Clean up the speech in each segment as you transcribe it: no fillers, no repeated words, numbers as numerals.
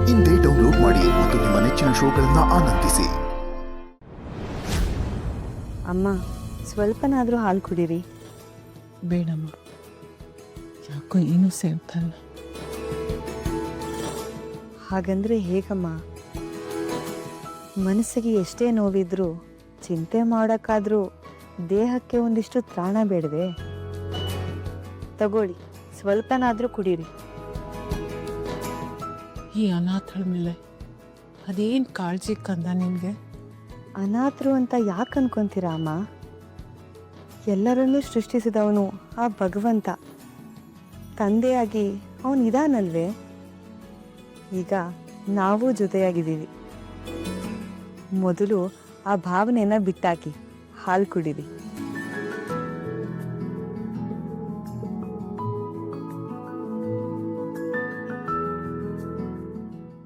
ಇಂದೇ ಡೌನ್ಲೋಡ್ ಮಾಡಿ ಮತ್ತು ನಿಮ್ಮ ನೆಚ್ಚಿನ ಶೋಗಳನ್ನು ಆನಂದಿಸಿ. ಅಮ್ಮ, ಸ್ವಲ್ಪನಾದರೂ ಹಾಲು ಕುಡೀರಿ. ಬೇಡಮ್ಮ, ಯಾಕೋ ಏನೂ ಸೇರ್ತಾಯಿಲ್ಲ. ಹಾಗಂದ್ರೆ ಹೇಗಮ್ಮ? ಮನಸ್ಸಿಗೆ ಎಷ್ಟೇ ನೋವಿದ್ರೂ ಚಿಂತೆ ಮಾಡೋಕ್ಕಾದ್ರೂ ದೇಹಕ್ಕೆ ಒಂದಿಷ್ಟು ತ್ರಾಣ ಬೇಡವೆ? ತಗೊಳ್ಳಿ, ಸ್ವಲ್ಪನಾದರೂ ಕುಡೀರಿ. ಈ ಅನಾಥಳ ಮೇಲೆ ಅದೇನು ಕಾಳಜಿ ಕಂದ ನಿನಗೆ? ಅನಾಥರು ಅಂತ ಯಾಕೆ ಅನ್ಕೊಂತೀರಾ ಅಮ್ಮ? ಎಲ್ಲರನ್ನೂ ಸೃಷ್ಟಿಸಿದವನು ಆ ಭಗವಂತ. ತಂದೆಯಾಗಿ ಅವನು ಇದಾನಲ್ವೇ? ಈಗ ನಾವು ಜೊತೆಯಾಗಿದ್ದೀವಿ. ಮೊದಲು ಆ ಭಾವನೆನ ಬಿಟ್ಟಾಕಿ ಹಾಲು ಕುಡೀರಿ.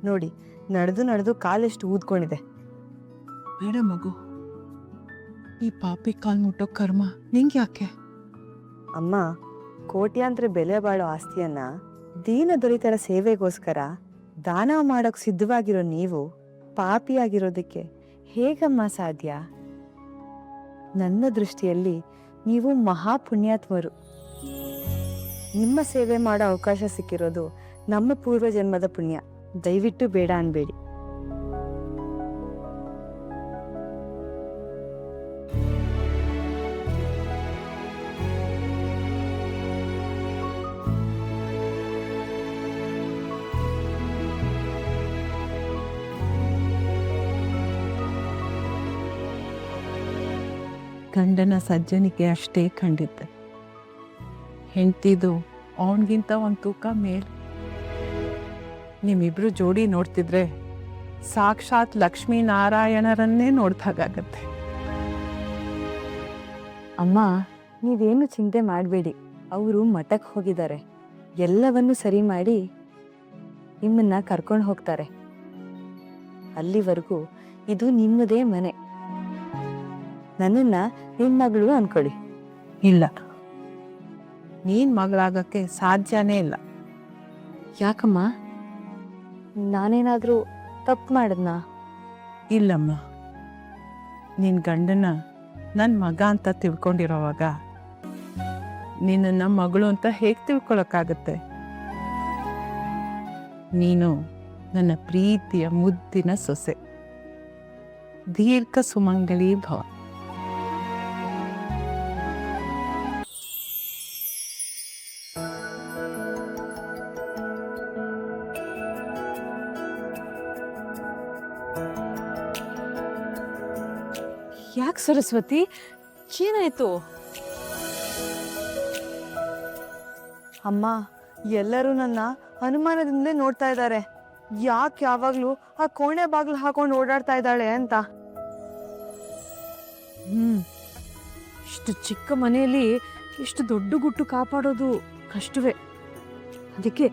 ನೋಡಿ, ನಡೆದು ಕಾಲೆಷ್ಟು ಊದ್ಕೊಂಡಿದೆ. ಬೇಡ ಮಗು, ಈ ಪಾಪಿ ಕಾಲು ಮುಟ್ಟೋ ಕರ್ಮ ನಿಂಗೆ ಯಾಕೆ? ಅಮ್ಮ, ಕೋಟ್ಯಾಂತರ ಬೆಲೆ ಬಾಳೋ ಆಸ್ತಿಯನ್ನ ದೀನ ದೊರೆತರ ಸೇವೆಗೋಸ್ಕರ ದಾನ ಮಾಡೋಕೆ ಸಿದ್ಧವಾಗಿರೋ ನೀವು ಪಾಪಿಯಾಗಿರೋದಕ್ಕೆ ಹೇಗಮ್ಮ ಸಾಧ್ಯ? ನನ್ನ ದೃಷ್ಟಿಯಲ್ಲಿ ನೀವು ಮಹಾಪುಣ್ಯಾತ್ಮರು. ನಿಮ್ಮ ಸೇವೆ ಮಾಡೋ ಅವಕಾಶ ಸಿಕ್ಕಿರೋದು ನಮ್ಮ ಪೂರ್ವ ಜನ್ಮದ ಪುಣ್ಯ. ದಯವಿಟ್ಟು ಬೇಡ ಅನ್ಬೇಡಿ. ಗಂಡನ ಸಜ್ಜನಿಕೆ ಅಷ್ಟೇ ಖಂಡಿತ. ಹೆಂಡ್ತಿದು ಅವನಿಗಿಂತ ಒಂದು ತೂಕ ಮೇಲೆ. ನಿಮ್ಮಿಬ್ರು ಜೋಡಿ ನೋಡ್ತಿದ್ರೆ ಸಾಕ್ಷಾತ್ ಲಕ್ಷ್ಮೀನಾರಾಯಣರನ್ನೇ ನೋಡ್ದಾಗತ್ತೆ. ಅಮ್ಮ, ನೀವೇನು ಚಿಂತೆ ಮಾಡಬೇಡಿ. ಅವರು ಮಠಕ್ಕೆ ಹೋಗಿದ್ದಾರೆ. ಎಲ್ಲವನ್ನೂ ಸರಿ ಮಾಡಿ ನಿಮ್ಮನ್ನ ಕರ್ಕೊಂಡು ಹೋಗ್ತಾರೆ. ಅಲ್ಲಿವರೆಗೂ ಇದು ನಿಮ್ಮದೇ ಮನೆ. ನನ್ನನ್ನ ನಿಮ್ಮ ಮಗಳು ಅನ್ಕೊಳ್ಳಿ. ಇಲ್ಲ, ನೀನ್ ಮಗಳಾಗಕ್ಕೆ ಸಾಧ್ಯನೇ ಇಲ್ಲ. ಯಾಕಮ್ಮ? ನಾನೇನಾದ್ರೂ ತಪ್ಪು ಮಾಡಿದ್ನಾ? ಇಲ್ಲಮ್ಮ, ನಿನ್ನ ಗಂಡನ ನನ್ನ ಮಗ ಅಂತ ತಿಳ್ಕೊಂಡಿರೋವಾಗ ನಿನ್ನ ಮಗಳು ಅಂತ ಹೇಗೆ ತಿಳ್ಕೊಳಕ್ಕಾಗತ್ತೆ? ನೀನು ನನ್ನ ಪ್ರೀತಿಯ ಮುದ್ದಿನ ಸೊಸೆ. ದೀರ್ಘ ಸುಮಂಗಲಿ ಭವ. ಯಾಕೆ ಸರಸ್ವತಿ, ಏನಾಯ್ತು? ಅಮ್ಮ, ಎಲ್ಲರೂ ನನ್ನ ಅನುಮಾನದಿಂದಲೇ ನೋಡ್ತಾ ಇದ್ದಾರೆ. ಯಾಕೆ ಯಾವಾಗ್ಲೂ ಆ ಕೋಣೆ ಬಾಗಿಲು ಹಾಕೊಂಡು ಓಡಾಡ್ತಾ ಇದ್ದಾಳೆ ಅಂತ. ಇಷ್ಟು ಚಿಕ್ಕ ಮನೆಯಲ್ಲಿ ಇಷ್ಟು ದೊಡ್ಡ ಗುಟ್ಟು ಕಾಪಾಡೋದು ಕಷ್ಟವೇ. ಅದಕ್ಕೆ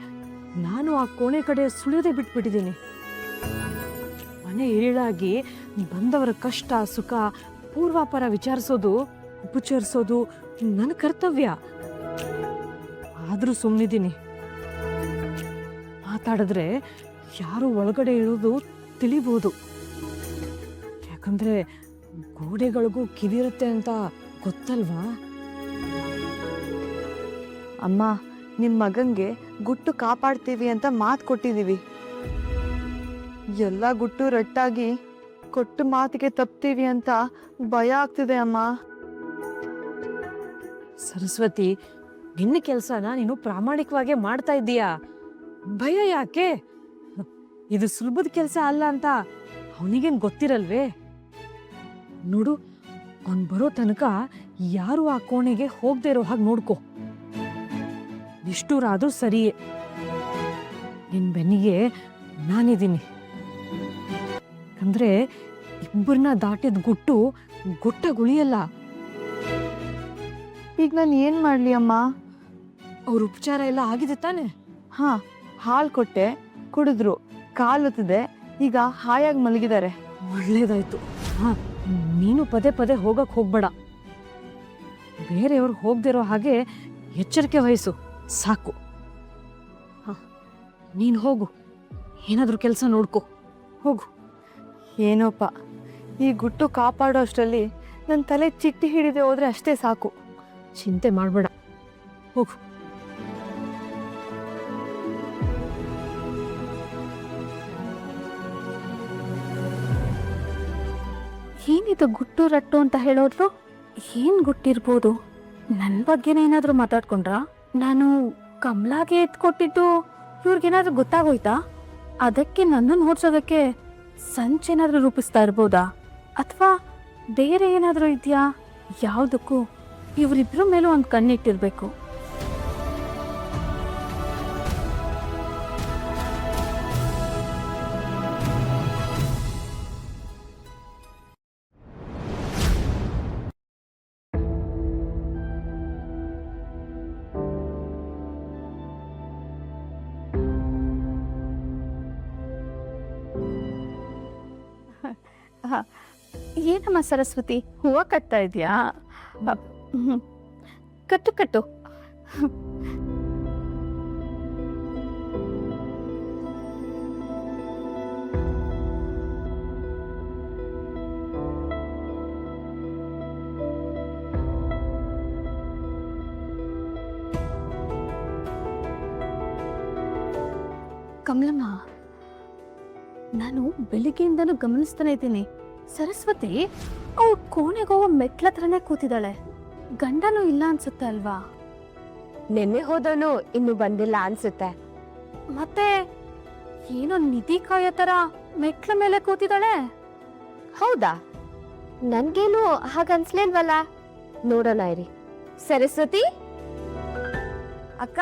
ನಾನು ಆ ಕೋಣೆ ಕಡೆ ಸುಳಿಯೋದೇ ಬಿಟ್ಬಿಟ್ಟಿದ್ದೀನಿ. ಮನೆ ಇರಳಾಗಿ ಬಂದವರ ಕಷ್ಟ ಸುಖ ಪೂರ್ವಾಪರ ವಿಚಾರಿಸೋದು ಉಪಚರಿಸೋದು ನನ್ನ ಕರ್ತವ್ಯ. ಆದ್ರೂ ಸುಮ್ಮನಿದ್ದೀನಿ. ಮಾತಾಡಿದ್ರೆ ಯಾರು ಒಳಗಡೆ ಇರೋದು ತಿಳಿಬಹುದು. ಯಾಕಂದ್ರೆ ಗೋಡೆಗಳಿಗೂ ಕಿವಿರುತ್ತೆ ಅಂತ ಗೊತ್ತಲ್ವಾ? ಅಮ್ಮ, ನಿಮ್ಮ ಮಗಂಗೆ ಗುಟ್ಟು ಕಾಪಾಡ್ತೀವಿ ಅಂತ ಮಾತು ಕೊಟ್ಟಿದ್ದೀವಿ. ಎಲ್ಲ ಗುಟ್ಟು ರಟ್ಟಾಗಿ ಕೊಟ್ಟು ಮಾತಿಗೆ ತಪ್ತೀವಿ ಅಂತ ಭಯ ಆಗ್ತಿದೆ ಅಮ್ಮ. ಸರಸ್ವತಿ, ನಿನ್ನ ಕೆಲಸನ ನೀನು ಪ್ರಾಮಾಣಿಕವಾಗಿ ಮಾಡ್ತಾ ಇದ್ದೀಯಾ. ಭಯ ಯಾಕೆ? ಇದು ಸುಲಭದ ಕೆಲಸ ಅಲ್ಲ ಅಂತ ಅವನಿಗೇನು ಗೊತ್ತಿರಲ್ವೇ? ನೋಡು, ಅವನು ಬರೋ ತನಕ ಯಾರು ಆ ಕೋಣೆಗೆ ಹೋಗದೆ ಇರೋ ಹಾಗೆ ನೋಡ್ಕೊ. ನಿಷ್ಠೂರಾದ್ರೂ ಸರಿಯೇ. ನಿನ್ ಬೆನ್ನಿಗೆ ನಾನಿದ್ದೀನಿ. ಅಂದ್ರೆ ಇಬ್ಬರನ್ನ ದಾಟಿದ ಗುಟ್ಟು ಗುಟ್ಟಗುಳಿಯಲ್ಲ. ಈಗ ನಾನು ಏನ್ ಮಾಡ್ಲಿ ಅಮ್ಮ? ಅವ್ರ ಉಪಚಾರ ಎಲ್ಲ ಆಗಿದೆ ತಾನೆ? ಹಾ, ಹಾಲು ಕೊಟ್ಟೆ, ಕುಡಿದ್ರು, ಕಾಲುತ್ತದೆ, ಈಗ ಹಾಯಾಗಿ ಮಲಗಿದ್ದಾರೆ. ಒಳ್ಳೇದಾಯ್ತು. ಹಾ, ನೀನು ಪದೇ ಪದೇ ಹೋಗಕ್ ಹೋಗ್ಬೇಡ. ಬೇರೆಯವ್ರು ಹೋಗ್ದಿರೋ ಹಾಗೆ ಎಚ್ಚರಿಕೆ ವಹಿಸು ಸಾಕು. ನೀನು ಹೋಗು, ಏನಾದರೂ ಕೆಲಸ ನೋಡ್ಕೊ ಹೋಗು. ಏನೋಪ್ಪ, ಈ ಗುಟ್ಟು ಕಾಪಾಡೋ ಅಷ್ಟರಲ್ಲಿ ನನ್ನ ತಲೆ ಚಿಟ್ಟಿ ಹಿಡಿದೆ ಹೋದ್ರೆ ಅಷ್ಟೇ ಸಾಕು. ಚಿಂತೆ ಮಾಡಬೇಡ, ಹೋಗು. ಏನಿದು ಗುಟ್ಟು ರಟ್ಟು ಅಂತ ಹೇಳೋದ್ರು? ಏನ್ ಗುಟ್ಟಿರ್ಬೋದು? ನನ್ನ ಬಗ್ಗೆನೇ ಏನಾದರೂ ಮಾತಾಡ್ಕೊಂಡ್ರಾ? ನಾನು ಕಮಲಾಗೆ ಎತ್ಕೊಟ್ಟಿದ್ದು ಇವ್ರಿಗೇನಾದ್ರೂ ಗೊತ್ತಾಗೋಯ್ತಾ? ಅದಕ್ಕೆ ನನ್ನನ್ನು ಓಡಿಸೋದಕ್ಕೆ ಸಂಚೇನಾದ್ರೂ ರೂಪಿಸ್ತಾ ಇರ್ಬೋದಾ? ಅಥವಾ ಬೇರೆ ಏನಾದರೂ ಇದೆಯಾ? ಯಾವುದಕ್ಕೂ ಇವರಿಬ್ಬರ ಮೇಲೂ ಒಂದು ಕಣ್ಣಿಟ್ಟಿರ್ಬೇಕು. ಏನಮ್ಮ ಸರಸ್ವತಿ, ಹೂವು ಕಟ್ತಾ ಇದೆಯಾ? ಕಟ್ಟು ಕಟ್ಟು. ಕಮಲಮ್ಮ, ನಾನು ಬೆಳಿಗ್ಗೆಯಿಂದನೂ ಗಮನಿಸ್ತಾನೆ ಇದ್ದೀನಿ, ಸರಸ್ವತಿ ಅವಳು ಕೋಣೆಗೆ ಹೋಗೋ ಮೆಟ್ಲ ಹತ್ರನೇ ಕೂತಿದ್ದಾಳೆ. ಗಂಡನೂ ಇಲ್ಲ ಅನ್ಸುತ್ತೆ ಅಲ್ವಾ? ನೆನ್ನೆ ಹೋದವನು ಇನ್ನು ಬಂದಿಲ್ಲ ಅನ್ಸುತ್ತೆ. ಮತ್ತೆ ಏನೋ ನಿಧಿ ಕಾಯೋ ತರ ಮೆಟ್ಲ ಮೇಲೆ ಕೂತಿದ್ದಾಳೆ. ಹೌದಾ? ನನ್ಗೇನು ಹಾಗನ್ಸ್ಲೇಲ್ವಲ್ಲ. ನೋಡೋಣ ಇರಿ. ಸರಸ್ವತಿ ಅಕ್ಕ,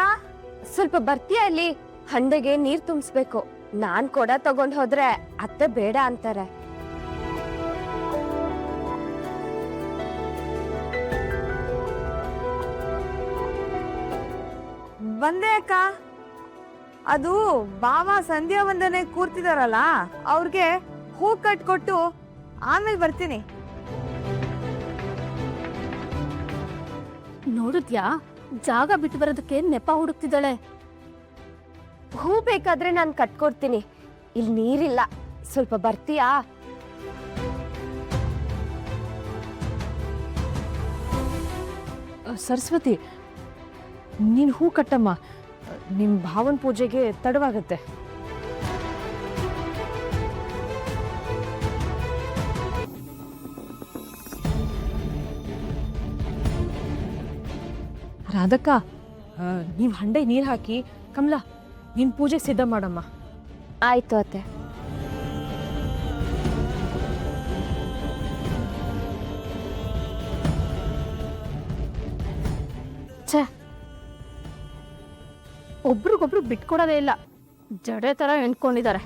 ಸ್ವಲ್ಪ ಬರ್ತೀಯ? ಇಲ್ಲಿ ಹಂಡೆಗೆ ನೀರ್ ತುಂಬಿಸ್ಬೇಕು. ನಾನ್ ಕೊಡ ತಗೊಂಡ್ ಹೋದ್ರೆ ಅತ್ತೆ ಬೇಡ ಅಂತಾರೆ. ಬಂದೆ ಅಕ್ಕ. ಅದು ಬಾವ ಸಂಧ್ಯಾ ವಂದನೆ ಕೂರ್ತಿದಾರಲ್ಲ, ಅವ್ರಿಗೆ ಹೂ ಕಟ್ಕೊಟ್ಟು ಆಮೇಲೆ ಬರ್ತೀನಿ. ನೋಡಿದ್ಯಾ, ಜಾಗ ಬಿಟ್ಟು ಬರೋದಕ್ಕೆ ನೆಪ ಹುಡುಕ್ತಿದ್ದಾಳೆ. ಹೂ ಬೇಕಾದ್ರೆ ನಾನ್ ಕಟ್ಕೊಡ್ತೀನಿ. ಇಲ್ಲಿ ನೀರಿಲ್ಲ, ಸ್ವಲ್ಪ ಬರ್ತೀಯಾ? ಸರಸ್ವತಿ, ನೀನು ಹೂ ಕಟ್ಟಮ್ಮ. ನಿಮ್ಮ ಭಾವನ ಪೂಜೆಗೆ ತಡವಾಗತ್ತೆ. ರಾಧಕ್ಕ, ನೀವು ಹಂಡೆ ನೀರು ಹಾಕಿ. ಕಮಲಾ, ನಿನ್ನ ಪೂಜೆಗೆ ಸಿದ್ಧ ಮಾಡಮ್ಮ. ಆಯ್ತು ಅತ್ತೆ. ಛೇ, ಒಬ್ರಿಗೊಬ್ರು ಬಿಟ್ಕೊಡೋದೇ ಇಲ್ಲ. ಜಡೆ ತರ ಎಣ್ಕೊಂಡಿದ್ದಾರೆ.